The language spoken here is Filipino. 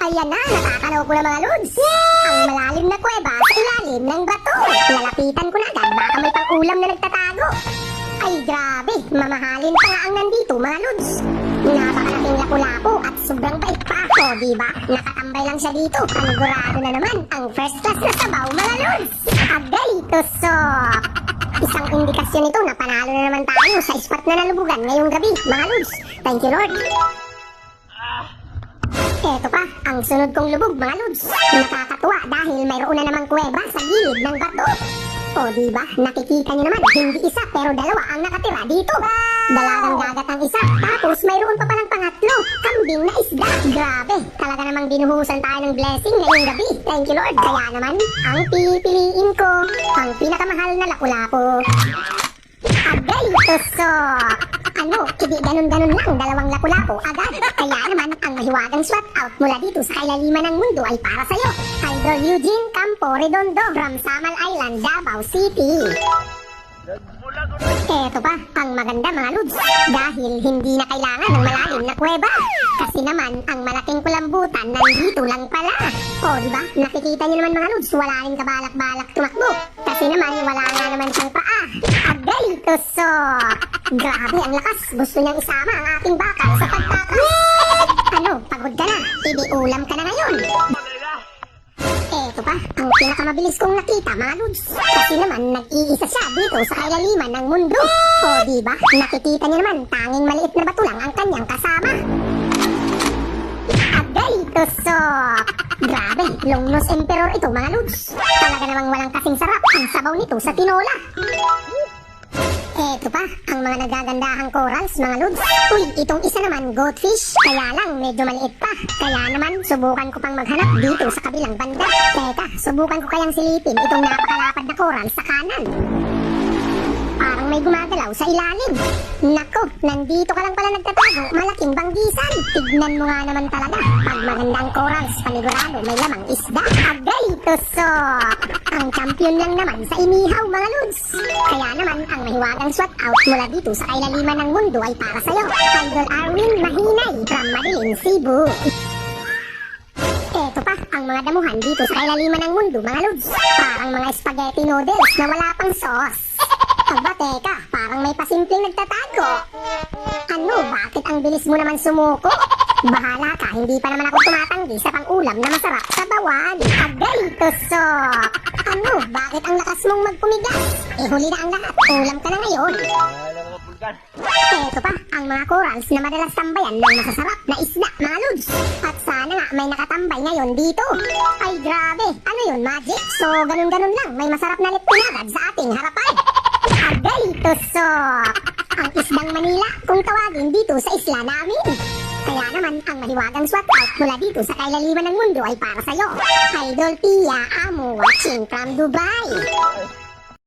Ayan na, nakakaloko na mga lods. Ang malalim na kuweba sa ilalim ng bato. Lalapitan ko na agad, baka may pang-ulam na nagtatago. Ay grabe, mamahalin pa nga ang nandito mga lods. Napakalaking lapu-lapu at sobrang bait pa. O diba, nakatambay lang siya dito. Panigurado na naman ang first class na sabaw mga lods. Agalito sok. Isang indikasyon nito na panalo na naman tayo sa spot na nalubugan ngayong gabi mga lods. Thank you Lord. Eto pa, ang sunod kong lubog mga lods. Nakakatuwa dahil mayroon na namang kuweba sa gilid ng bato. O diba, nakikita nyo naman, hindi isa pero dalawa ang nakatira dito. Dalagang dagat ang isa, tapos mayroon pa palang pangatlo, kambing na isda. Grabe, talaga namang binuhusan tayo ng blessing ngayong gabi. Thank you Lord. Kaya naman, ang pipiliin ko, ang pinakamahal na lapu-lapu. Agay, tusok! Ano, hindi ganun-ganun lang, dalawang lapu-lapu agad. Kaya naman, ang mahiwagang swat out mula dito sa kailaliman ng mundo ay para sa'yo. Idol Eugene Campo Redondo from Samal Island, Davao City. Eto pa, ang maganda mga lods, dahil hindi na kailangan ng malalim na kuweba. Kasi naman, ang malaking kulambutan nandito lang pala. O diba, nakikita nyo naman mga lods, wala rin kabalak-balak tumakbo. Kasi naman, wala nga naman siyang paa. Agay, tusok! Grabe ang lakas, gusto niyang isama ang ating bakal sa pagtakas. Ano, pagod ka na, ulam ka na ngayon. Eto pa, ang pinakamabilis kong nakita mga lods. Kasi naman, nag-iisa siya dito sa kailaliman ng mundo. O diba, nakikita niyo naman, tanging maliit na bato lang ang kanyang kasama. Agay, tusok! Grabe, Longnos Emperor ito mga lods. Talaga namang walang kasing sarap ang sabaw nito sa tinola. Eto pa, ang mga nagagandahang corals mga lods. Uy, itong isa naman goldfish, kaya lang medyo maliit pa. Kaya naman, subukan ko pang maghanap dito sa kabilang banda. Teka, subukan ko kayang silipin itong napakalapad na coral sa kanan. Parang may gumagalaw sa ilalim. Nako, nandito ka lang pala nagtatago, malaking banggisan. Tignan mo nga naman talaga. Pag magandang corals, panigurado may lamang isda. Agay, tusok! Ang champion lang naman sa inihaw mga lods. Kaya naman, ang mahiwagang swat out mula dito sa kailaliman ng mundo ay para sa'yo. Idol Arwin Mahinay from Madilim, Cebu. Eto pa, ang mga damuhan dito sa kailaliman ng mundo mga lods. Parang mga spaghetti noodles na wala pang sauce. Aba teka, parang may pasimpleng nagtatago. Ano, bakit ang bilis mo naman sumuko? Bahala ka, hindi pa naman ako tumatanggi sa pang-ulam na masarap sa bawan. Agay, tusok! Ano, bakit ang lakas mong magpumigas? Eh huli na ang lahat, ulam ka na ngayon. Eto pa, ang mga corals na madalas tambayan ng masasarap na isda, mga lods. At sana nga may nakatambay ngayon dito. Ay grabe, ano yun, magic? So ganun-ganun lang, may masarap na lipinagad sa ating harapan. Agay, tusok! Ang isdang Manila kung tawagin dito sa isla namin. Kaya naman, ang mahiwagang swat out mula dito sa kailaliman ng mundo ay para sa'yo. Idol Pia Amo watching from Dubai.